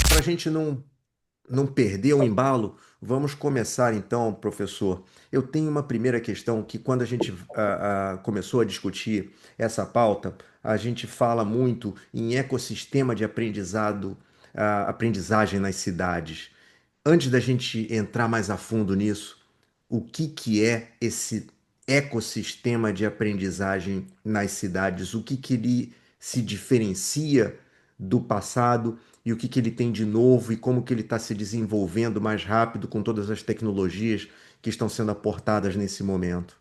Para a gente não perder o embalo, vamos começar então, professor. Eu tenho uma primeira questão que quando a gente começou a discutir essa pauta, a gente fala muito em ecossistema de aprendizado, aprendizagem nas cidades. Antes da gente entrar mais a fundo nisso, o que é esse ecossistema de aprendizagem nas cidades? O que ele se diferencia do passado e o que ele tem de novo e como que ele está se desenvolvendo mais rápido com todas as tecnologias que estão sendo aportadas nesse momento?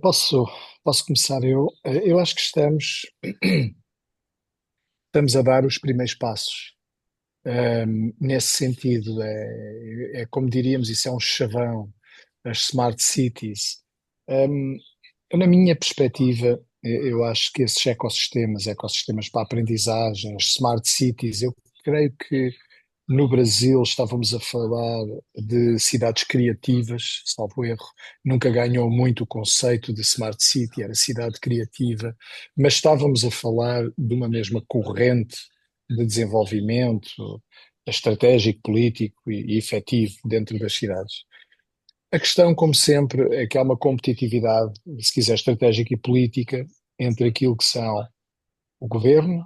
Posso começar eu? Eu acho que estamos a dar os primeiros passos. Nesse sentido, é como diríamos, isso é um chavão, as smart cities. Um, Na minha perspectiva, eu acho que esses ecossistemas para a aprendizagem, as smart cities, eu creio que no Brasil estávamos a falar de cidades criativas, salvo erro. Nunca ganhou muito o conceito de Smart City, era cidade criativa, mas estávamos a falar de uma mesma corrente de desenvolvimento estratégico, político e efetivo dentro das cidades. A questão, como sempre, é que há uma competitividade, se quiser, estratégica e política entre aquilo que são o governo,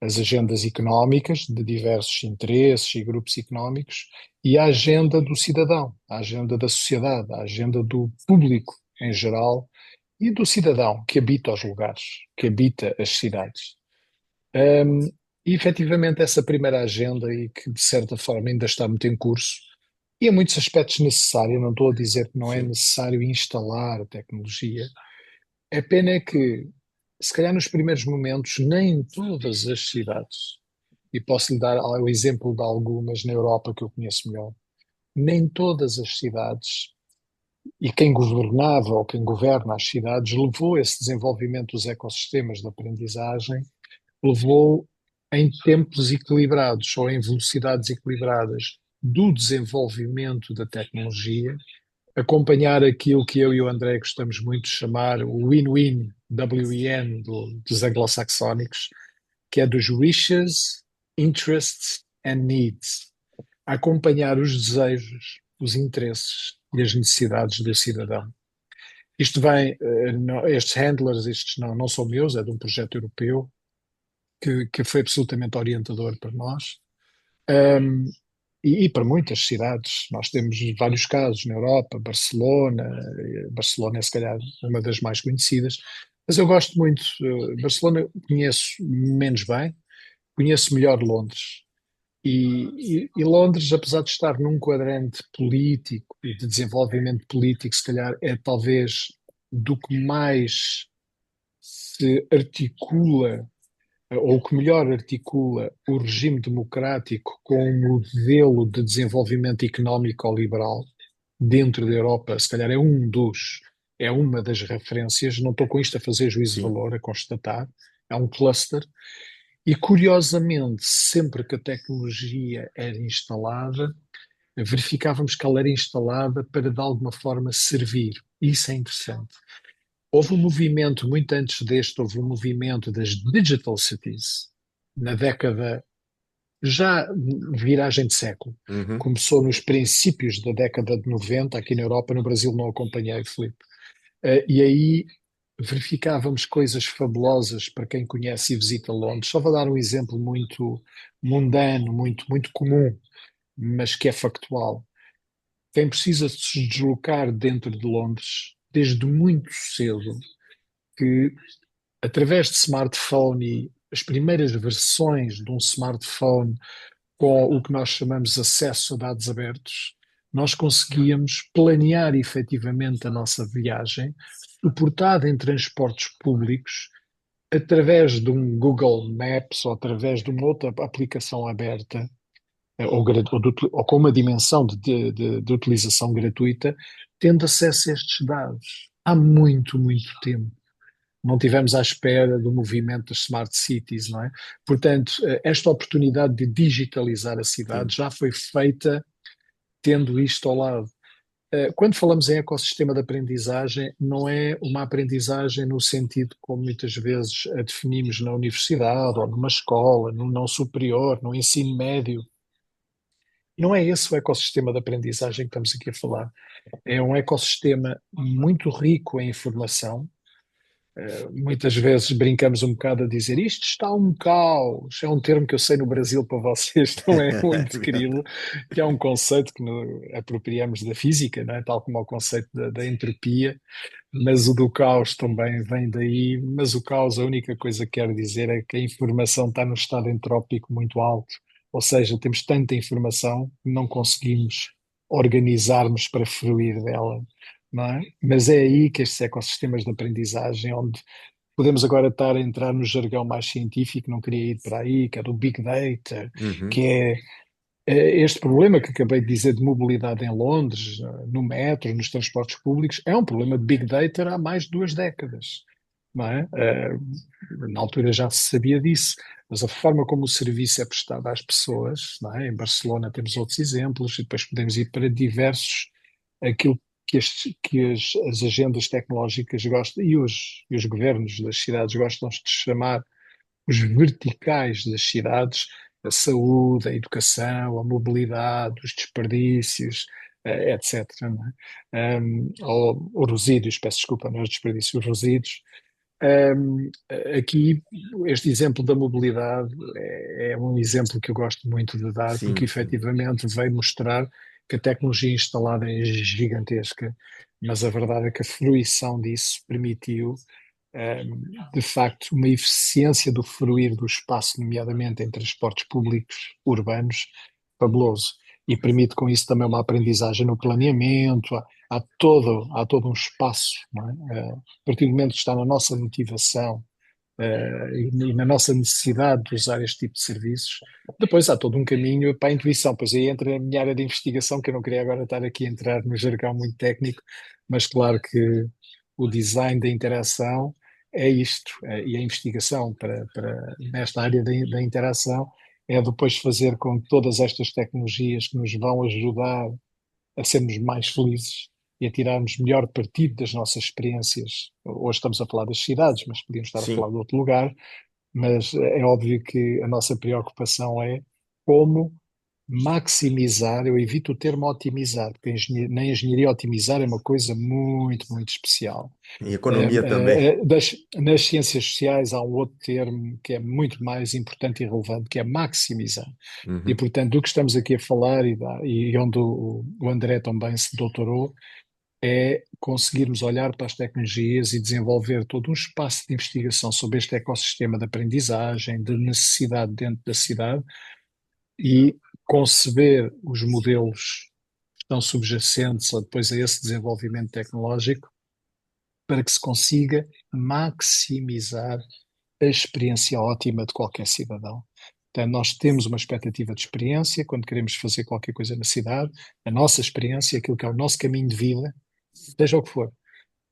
as agendas económicas de diversos interesses e grupos económicos e a agenda do cidadão, a agenda da sociedade, a agenda do público em geral e do cidadão que habita os lugares, que habita as cidades. Um, e efetivamente essa primeira agenda e que de certa forma ainda está muito em curso e em muitos aspectos necessária, não estou a dizer que não é Sim. necessário instalar a tecnologia, a pena é que se calhar nos primeiros momentos nem todas as cidades e posso lhe dar o exemplo de algumas na Europa que eu conheço melhor. Nem todas as cidades, e quem governava ou quem governa as cidades, levou esse desenvolvimento dos ecossistemas de aprendizagem, levou em tempos equilibrados ou em velocidades equilibradas do desenvolvimento da tecnologia, acompanhar aquilo que eu e o André gostamos muito de chamar o win-win, WIN, dos anglo-saxónicos, que é dos wishes, interests and needs, a acompanhar os desejos, os interesses e as necessidades do cidadão. Isto vem, estes handlers, estes não são meus, é de um projeto europeu que foi absolutamente orientador para nós. Um, e para muitas cidades, nós temos vários casos na Europa, Barcelona é se calhar uma das mais conhecidas, mas eu gosto muito, Barcelona conheço menos bem, conheço melhor Londres. E Londres, apesar de estar num quadrante político e de desenvolvimento político, se calhar é talvez do que mais se articula, ou que melhor articula o regime democrático com um modelo de desenvolvimento económico liberal dentro da Europa, se calhar é uma das referências, não estou com isto a fazer juízo de Sim. valor, a constatar, é um cluster e curiosamente, sempre que a tecnologia era instalada, verificávamos que ela era instalada para de alguma forma servir. Isso é interessante. Houve um movimento, muito antes deste, houve um movimento das digital cities, na década, já viragem de século. Uhum. Começou nos princípios da década de 90, aqui na Europa, no Brasil não acompanhei, Filipe. E aí verificávamos coisas fabulosas para quem conhece e visita Londres. Só vou dar um exemplo muito mundano, muito comum, mas que é factual. Quem precisa de se deslocar dentro de Londres, desde muito cedo, que através de smartphone e as primeiras versões de um smartphone com o que nós chamamos de acesso a dados abertos, nós conseguíamos planear efetivamente a nossa viagem, suportada em transportes públicos, através de um Google Maps ou através de uma outra aplicação aberta, ou com uma dimensão de utilização gratuita, tendo acesso a estes dados. Há muito tempo. Não tivemos à espera do movimento das smart cities, não é? Portanto, esta oportunidade de digitalizar a Sim. cidade já foi feita tendo isto ao lado. Quando falamos em ecossistema de aprendizagem, não é uma aprendizagem no sentido como muitas vezes a definimos na universidade ou numa escola, no não superior, no ensino médio. Não é esse o ecossistema de aprendizagem que estamos aqui a falar. É um ecossistema muito rico em informação. Muitas vezes brincamos um bocado a dizer isto está um caos. É um termo que eu sei no Brasil para vocês não é muito querido, que é um conceito que apropriamos da física, não é? Tal como o conceito da entropia, mas o do caos também vem daí. Mas o caos, a única coisa que quer dizer é que a informação está num estado entrópico muito alto. Ou seja, temos tanta informação que não conseguimos organizarmos para fruir dela, não é? Mas é aí que estes ecossistemas de aprendizagem, onde podemos agora estar a entrar no jargão mais científico, não queria ir para aí, que é do Big Data, que Uhum. este problema que acabei de dizer de mobilidade em Londres, no metro, nos transportes públicos, é um problema de Big Data há mais de 2 décadas, não é? Na altura já se sabia disso, mas a forma como o serviço é prestado às pessoas, não é? Em Barcelona temos outros exemplos, e depois podemos ir para diversos, aquilo que as agendas tecnológicas gostam, e os governos das cidades gostam de chamar os verticais das cidades, a saúde, a educação, a mobilidade, os desperdícios, etc. Não é? Ou resíduos, peço desculpa, não é os desperdícios, os resíduos. Um, Aqui, este exemplo da mobilidade é um exemplo que eu gosto muito de dar, porque Sim, sim. efetivamente veio mostrar que a tecnologia instalada é gigantesca, mas a verdade é que a fruição disso permitiu, de facto, uma eficiência do fruir do espaço, nomeadamente em transportes públicos urbanos, fabuloso. E permite com isso também uma aprendizagem no planeamento, há todo um espaço, não é? A partir do momento que está na nossa motivação, e na nossa necessidade de usar este tipo de serviços, depois há todo um caminho para a intuição. Pois aí entra a minha área de investigação, que eu não queria agora estar aqui a entrar no jargão muito técnico, mas claro que o design da interação é isto, e a investigação nesta área da interação é depois fazer com que todas estas tecnologias que nos vão ajudar a sermos mais felizes e a tirarmos melhor partido das nossas experiências. Hoje estamos a falar das cidades, mas podíamos estar a falar Sim. de outro lugar. Mas é óbvio que a nossa preocupação é como maximizar. Eu evito o termo otimizar, porque na engenharia otimizar é uma coisa muito, muito especial. E economia também. Nas ciências sociais há um outro termo que é muito mais importante e relevante, que é maximizar. E, Uhum. portanto, do que estamos aqui a falar e onde o André também se doutorou, é conseguirmos olhar para as tecnologias e desenvolver todo um espaço de investigação sobre este ecossistema de aprendizagem, de necessidade dentro da cidade e conceber os modelos que estão subjacentes ou depois a esse desenvolvimento tecnológico para que se consiga maximizar a experiência ótima de qualquer cidadão. Portanto, nós temos uma expectativa de experiência quando queremos fazer qualquer coisa na cidade, a nossa experiência, aquilo que é o nosso caminho de vida, seja o que for.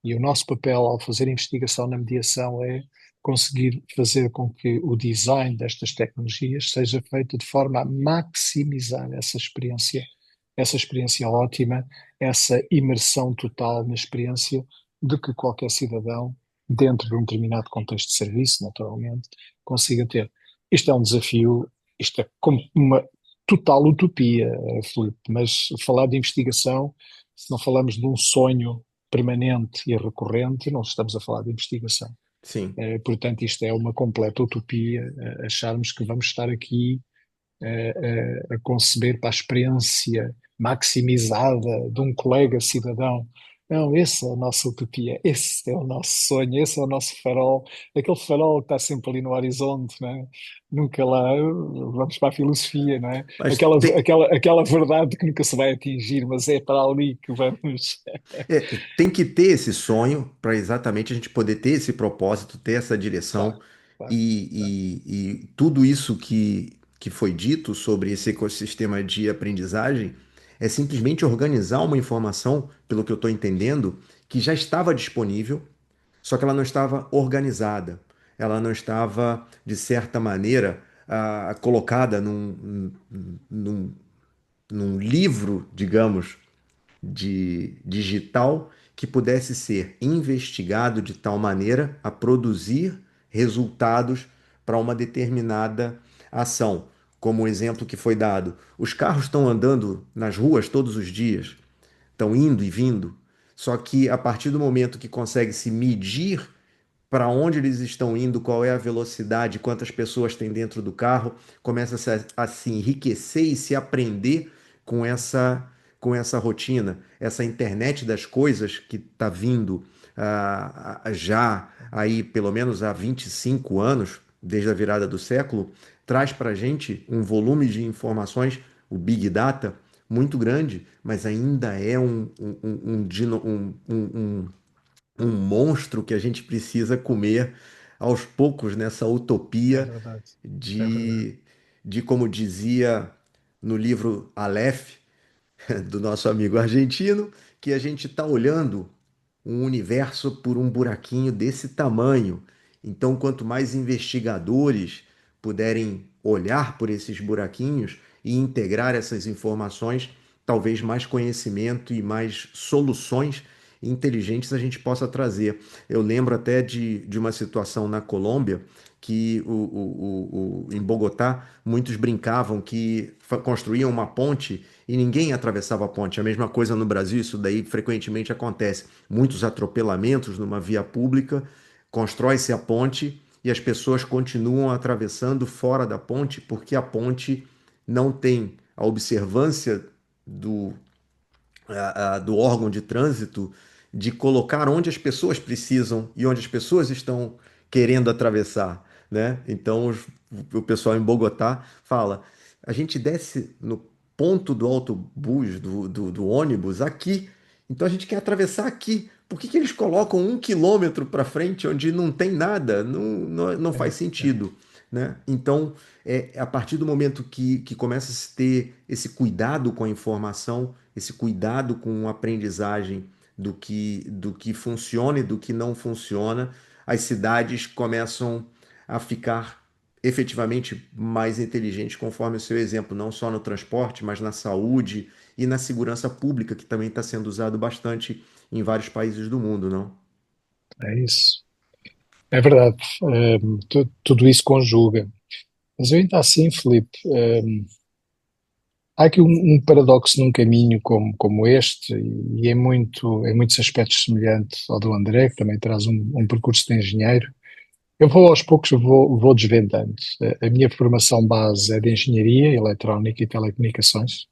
E o nosso papel ao fazer investigação na mediação é conseguir fazer com que o design destas tecnologias seja feito de forma a maximizar essa experiência ótima, essa imersão total na experiência de que qualquer cidadão, dentro de um determinado contexto de serviço, naturalmente, consiga ter. Isto é um desafio, isto é como uma total utopia, Filipe, mas falar de investigação, se não falamos de um sonho permanente e recorrente, não estamos a falar de investigação. Sim. Portanto, isto é uma completa utopia, acharmos que vamos estar aqui a conceber para a experiência maximizada de um colega cidadão. Não, essa é a nossa utopia, esse é o nosso sonho, esse é o nosso farol, aquele farol que está sempre ali no horizonte, não é? Nunca lá, vamos para a filosofia, não é? Mas Aquela, tem, aquela verdade que nunca se vai atingir, mas é para ali que vamos. tem que ter esse sonho para exatamente a gente poder ter esse propósito, ter essa direção Claro, claro, claro. e tudo isso que foi dito sobre esse ecossistema de aprendizagem é simplesmente organizar uma informação, pelo que eu estou entendendo, que já estava disponível, só que ela não estava organizada, ela não estava, de certa maneira, colocada num livro, digamos, de digital que pudesse ser investigado de tal maneira a produzir resultados para uma determinada ação. Como o exemplo que foi dado, os carros estão andando nas ruas todos os dias, estão indo e vindo, só que a partir do momento que consegue se medir para onde eles estão indo, qual é a velocidade, quantas pessoas tem dentro do carro, começa a se enriquecer e se aprender com essa rotina, essa internet das coisas que está vindo já aí pelo menos há 25 anos, desde a virada do século, traz para a gente um volume de informações, o Big Data, muito grande, mas ainda é um monstro que a gente precisa comer aos poucos nessa É utopia verdade, é verdade. de, de como dizia no livro Aleph, do nosso amigo argentino, que a gente está olhando um universo por um buraquinho desse tamanho. Então, quanto mais investigadores puderem olhar por esses buraquinhos e integrar essas informações, talvez mais conhecimento e mais soluções inteligentes a gente possa trazer. Eu lembro até de uma situação na Colômbia que em Bogotá muitos brincavam que construíam uma ponte e ninguém atravessava a ponte. A mesma coisa no Brasil, isso daí frequentemente acontece. Muitos atropelamentos numa via pública, constrói-se a ponte e as pessoas continuam atravessando fora da ponte porque a ponte não tem a observância do do órgão de trânsito de colocar onde as pessoas precisam e onde as pessoas estão querendo atravessar, né? Então o pessoal em Bogotá fala: a gente desce no ponto do autobus, do ônibus aqui, então a gente quer atravessar aqui. Por que que eles colocam 1 quilômetro para frente onde não tem nada? Não É, faz é, sentido, né? Então, a partir do momento que começa a se ter esse cuidado com a informação, esse cuidado com a aprendizagem do que funciona e do que não funciona, as cidades começam a ficar efetivamente mais inteligentes, conforme o seu exemplo, não só no transporte, mas na saúde e na segurança pública, que também está sendo usado bastante em vários países do mundo, não? é isso. É verdade. Tudo isso conjuga. Mas eu ainda assim, Filipe, há aqui um paradoxo num caminho como este, e em muitos aspectos semelhante ao do André, que também traz um percurso de engenheiro. Eu vou aos poucos, vou desvendando. A minha formação base é de engenharia, eletrónica e telecomunicações,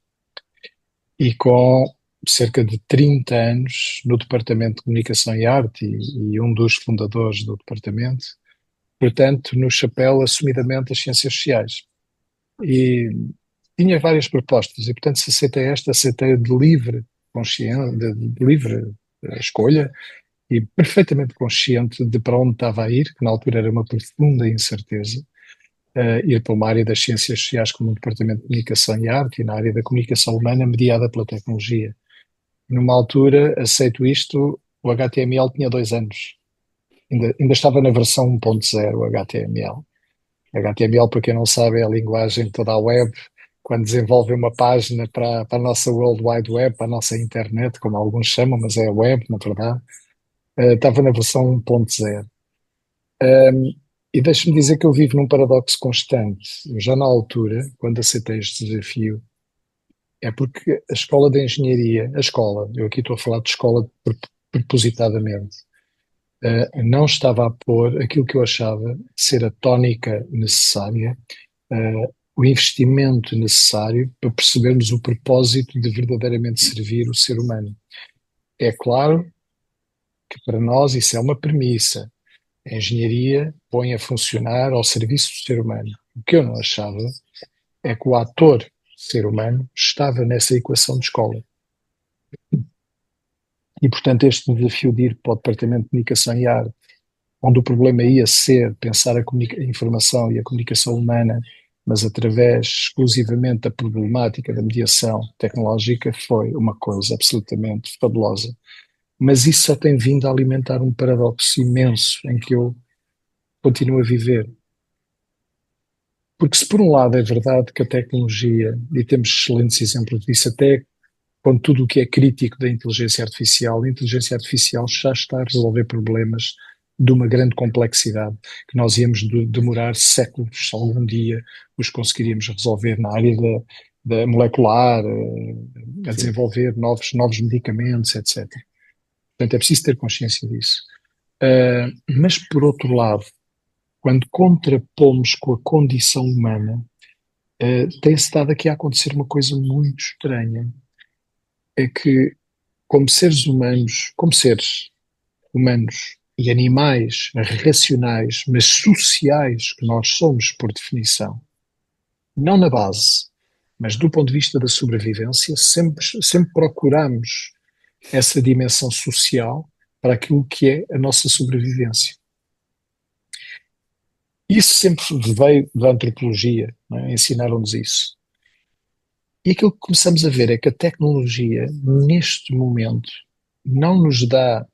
e com cerca de 30 anos no Departamento de Comunicação e Arte, e um dos fundadores do departamento, portanto, no chapéu assumidamente das ciências sociais. E tinha várias propostas, e portanto, se aceitei esta, aceitei de livre consciência, de livre escolha, e perfeitamente consciente de para onde estava a ir, que na altura era uma profunda incerteza, ir para uma área das ciências sociais como um departamento de comunicação e arte, e na área da comunicação humana mediada pela tecnologia. Numa altura, aceito isto, o HTML tinha 2 anos. Ainda estava na versão 1.0, o HTML. HTML, para quem não sabe, é a linguagem de toda a web. Quando desenvolve uma página para a nossa World Wide Web, para a nossa internet, como alguns chamam, mas é a web, na verdade, estava na versão 1.0. E deixe-me dizer que eu vivo num paradoxo constante. Eu já na altura, quando aceitei este desafio, é porque a escola de engenharia, a escola, eu aqui estou a falar de escola propositadamente, não estava a pôr aquilo que eu achava ser a tónica necessária, o investimento necessário para percebermos o propósito de verdadeiramente servir o ser humano. É claro que para nós isso é uma premissa. A engenharia põe a funcionar ao serviço do ser humano. O que eu não achava é que o ator ser humano estava nessa equação de escola. E, portanto, este desafio de ir para o Departamento de Comunicação e Arte, onde o problema ia ser pensar a informação e a comunicação humana, mas através exclusivamente da problemática da mediação tecnológica, foi uma coisa absolutamente fabulosa. Mas isso só tem vindo a alimentar um paradoxo imenso em que eu continuo a viver. Porque se por um lado é verdade que a tecnologia, e temos excelentes exemplos disso, até com tudo o que é crítico da inteligência artificial. A inteligência artificial já está a resolver problemas de uma grande complexidade, que nós íamos demorar séculos, se algum dia os conseguiríamos resolver na área da molecular, a Sim. desenvolver novos medicamentos, etc. Portanto, é preciso ter consciência disso. Mas, por outro lado, quando contrapomos com a condição humana, tem-se estado aqui a acontecer uma coisa muito estranha. É que, como seres humanos e animais racionais, mas sociais que nós somos por definição, não na base, mas do ponto de vista da sobrevivência, sempre procuramos essa dimensão social para aquilo que é a nossa sobrevivência. Isso sempre veio da antropologia, não é? Ensinaram-nos isso. E aquilo que começamos a ver é que a tecnologia, neste momento, não nos dá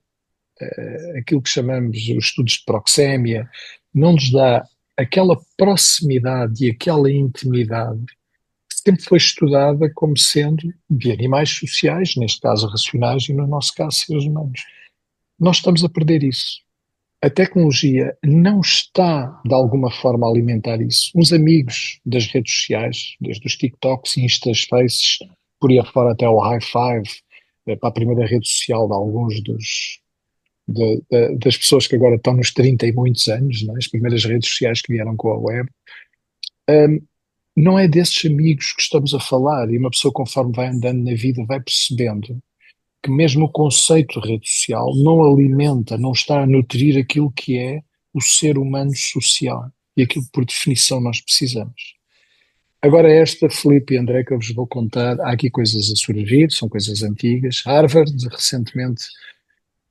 aquilo que chamamos os estudos de proxémia, não nos dá aquela proximidade e aquela intimidade que sempre foi estudada como sendo de animais sociais, neste caso racionais, e no nosso caso seres humanos. Nós estamos a perder isso. A tecnologia não está, de alguma forma, a alimentar isso. Os amigos das redes sociais, desde os TikToks, Instas, Faces, por aí afora até o High Five, para a primeira rede social de alguns das pessoas que agora estão nos 30 e muitos anos, não é? As primeiras redes sociais que vieram com a web. Não é desses amigos que estamos a falar, e uma pessoa, conforme vai andando na vida, vai percebendo que mesmo o conceito de rede social não alimenta, não está a nutrir aquilo que é o ser humano social e aquilo que, por definição, nós precisamos. Agora, esta, Filipe e André, que eu vos vou contar, há aqui coisas a surgir, são coisas antigas. Harvard, recentemente,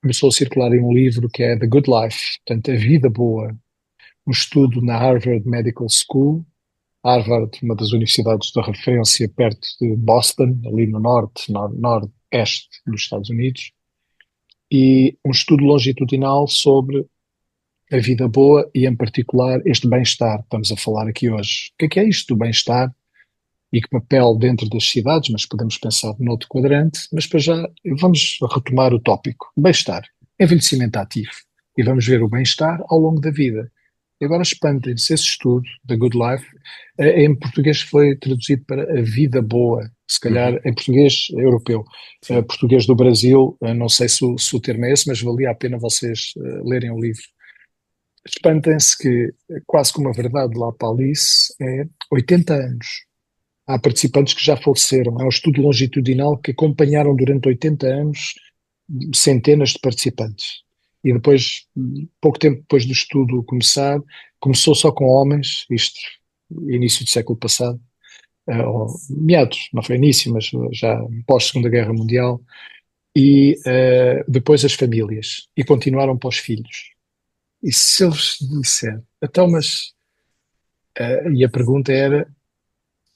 começou a circular em um livro que é The Good Life, portanto, a vida boa, um estudo na Harvard Medical School. Harvard, uma das universidades de referência perto de Boston, ali no nordeste dos Estados Unidos, e um estudo longitudinal sobre a vida boa e, em particular, este bem-estar que estamos a falar aqui hoje. O que é isto do bem-estar e que papel dentro das cidades, mas podemos pensar noutro quadrante, mas para já vamos retomar o tópico. Bem-estar, envelhecimento ativo, e vamos ver o bem-estar ao longo da vida. E agora espantem-se, esse estudo da Good Life, em português foi traduzido para a vida boa, se calhar Uhum. em português europeu. Sim. Português do Brasil, não sei se o termo é esse, mas valia a pena vocês lerem o livro. Espantem-se que, quase como a verdade lá para Alice, é 80 anos. Há participantes que já faleceram. É um estudo longitudinal que acompanharam durante 80 anos centenas de participantes. E depois, pouco tempo depois do estudo começar, começou só com homens, isto início do século passado, ou meados, não foi início, mas já pós-Segunda Guerra Mundial, e depois as famílias, e continuaram para os filhos. E se eles disserem, então, mas, e a pergunta era,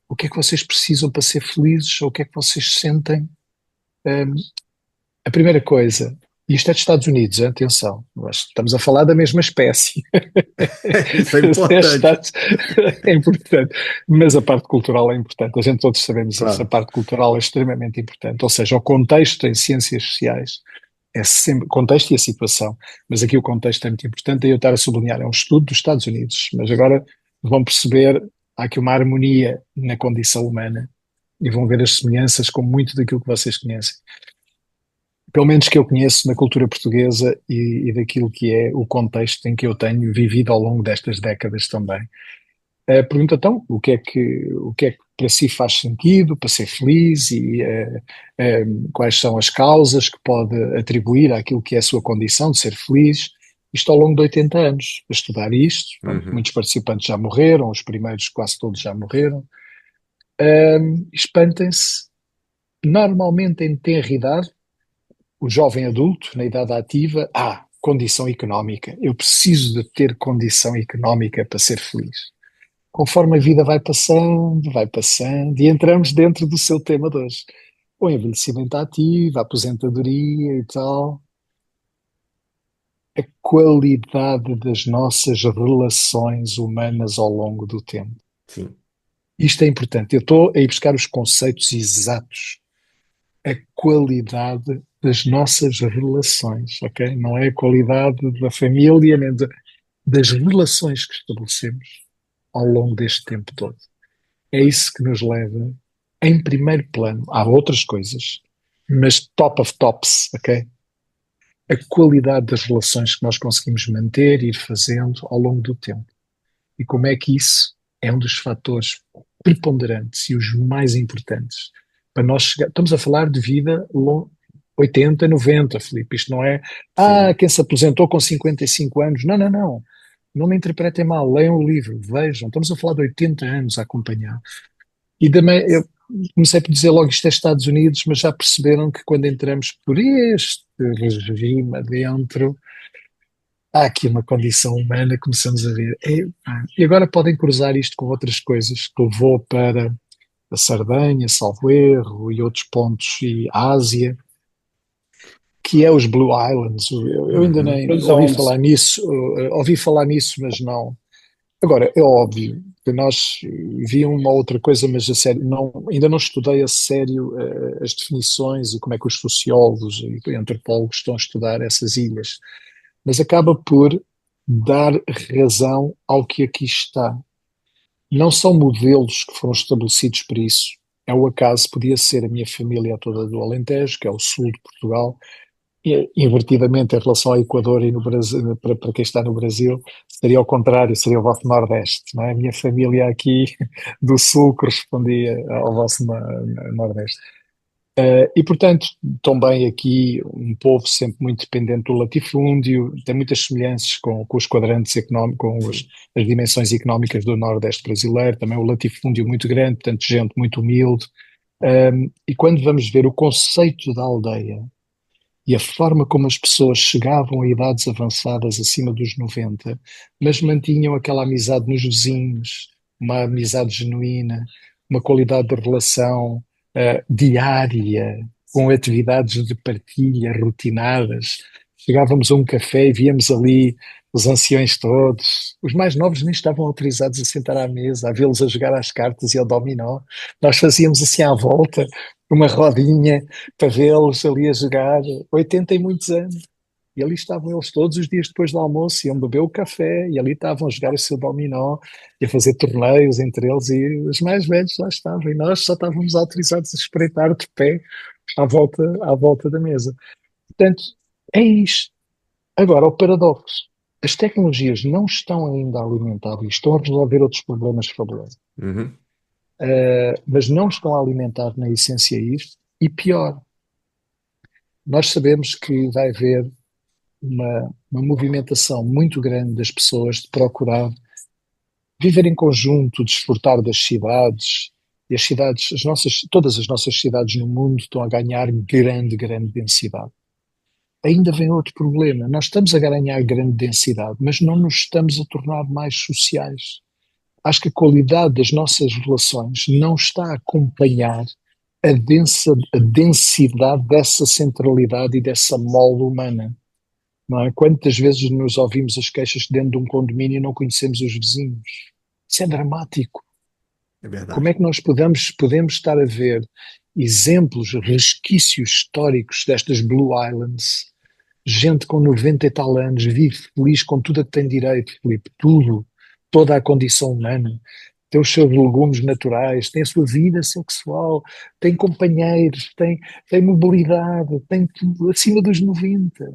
o que é que vocês precisam para ser felizes, ou o que é que vocês sentem? Um, a primeira coisa, e isto é dos Estados Unidos, atenção, nós estamos a falar da mesma espécie. Isso é importante. É importante, mas a parte cultural é importante, a gente todos sabemos isso, a Claro. parte cultural é extremamente importante, ou seja, o contexto em ciências sociais é sempre, contexto e a situação, mas aqui o contexto é muito importante, e eu estar a sublinhar, é um estudo dos Estados Unidos, mas agora vão perceber, há aqui uma harmonia na condição humana, e vão ver as semelhanças com muito daquilo que vocês conhecem. Pelo menos que eu conheço na cultura portuguesa e daquilo que é o contexto em que eu tenho vivido ao longo destas décadas também. Pergunta então, o que é que para si faz sentido para ser feliz e quais são as causas que pode atribuir àquilo que é a sua condição de ser feliz? Isto ao longo de 80 anos, a estudar isto. Pronto, Uhum. muitos participantes já morreram, os primeiros quase todos já morreram. Espantem-se, normalmente em tenra idade, o jovem adulto, na idade ativa, condição económica. Eu preciso de ter condição económica para ser feliz. Conforme a vida vai passando, e entramos dentro do seu tema de hoje. O envelhecimento ativo, a aposentadoria e tal. A qualidade das nossas relações humanas ao longo do tempo. Sim. Isto é importante. Eu estou a ir buscar os conceitos exatos. a qualidade das nossas relações, ok? Não é a qualidade da família, nem das relações que estabelecemos ao longo deste tempo todo. É isso que nos leva, em primeiro plano, há outras coisas, mas top of tops, ok? A qualidade das relações que nós conseguimos manter e ir fazendo ao longo do tempo. E como é que isso é um dos fatores preponderantes e os mais importantes para nós chegar. Estamos a falar de vida 80, 90, Filipe. Isto não é, Sim. quem se aposentou com 55 anos. Não, não, não. Não me interpretem mal, leiam o livro, vejam. Estamos a falar de 80 anos a acompanhar. E também eu comecei por dizer logo isto é Estados Unidos, mas já perceberam que quando entramos por este regime adentro, há aqui uma condição humana, começamos a ver. E agora podem cruzar isto com outras coisas que levou para a Sardenha, salvo erro, e outros pontos, e a Ásia, que é os Blue Islands. Eu ainda Uhum. nem Blue ouvi Zones. falar nisso, ouvi falar nisso, mas não. Agora, é óbvio que nós vi uma outra coisa, mas a sério, não, ainda não estudei a sério as definições e como é que os sociólogos e antropólogos estão a estudar essas ilhas. Mas acaba por dar razão ao que aqui está. Não são modelos que foram estabelecidos para isso. É o acaso, podia ser a minha família toda do Alentejo, que é o sul de Portugal, e, invertidamente em relação ao Equador e no Brasil, para quem está no Brasil, seria ao contrário, seria o vosso Nordeste, não é? A minha família aqui do sul correspondia ao vosso Nordeste. E, portanto, também aqui um povo sempre muito dependente do latifúndio, tem muitas semelhanças com os quadrantes económicos, Sim. as dimensões económicas do Nordeste brasileiro, também o latifúndio muito grande, portanto, gente muito humilde. E quando vamos ver o conceito da aldeia e a forma como as pessoas chegavam a idades avançadas acima dos 90, mas mantinham aquela amizade nos vizinhos, uma amizade genuína, uma qualidade de relação diária, com atividades de partilha rotinadas. Chegávamos a um café e víamos ali os anciões todos. Os mais novos nem estavam autorizados a sentar à mesa, a vê-los a jogar às cartas e ao dominó. Nós fazíamos assim à volta, uma rodinha, para vê-los ali a jogar, 80 e muitos anos. E ali estavam eles todos os dias depois do almoço, iam beber o café e ali estavam a jogar o seu dominó e a fazer torneios entre eles e os mais velhos lá estavam e nós só estávamos autorizados a espreitar de pé à volta da mesa. Portanto, é isto. Agora, o paradoxo. As tecnologias não estão ainda a alimentar isto, estão a resolver outros problemas fabulosos, Uhum. mas não estão a alimentar na essência isto. E pior, nós sabemos que vai haver uma movimentação muito grande das pessoas de procurar viver em conjunto, desfrutar das cidades. E as cidades, todas as nossas cidades no mundo estão a ganhar grande, grande densidade. Ainda vem outro problema. Nós estamos a ganhar grande densidade, mas não nos estamos a tornar mais sociais. Acho que a qualidade das nossas relações não está a acompanhar a densidade dessa centralidade e dessa mole humana. Não é? Quantas vezes nos ouvimos as queixas dentro de um condomínio e não conhecemos os vizinhos? Isso é dramático. É Como é verdade. que nós podemos estar a ver exemplos, resquícios históricos destas Blue Islands? Gente com 90 e tal anos, vive feliz com tudo a que tem direito, Filipe, tudo, toda a condição humana. Tem os seus legumes naturais, tem a sua vida sexual, tem companheiros, tem mobilidade, tem tudo acima dos 90.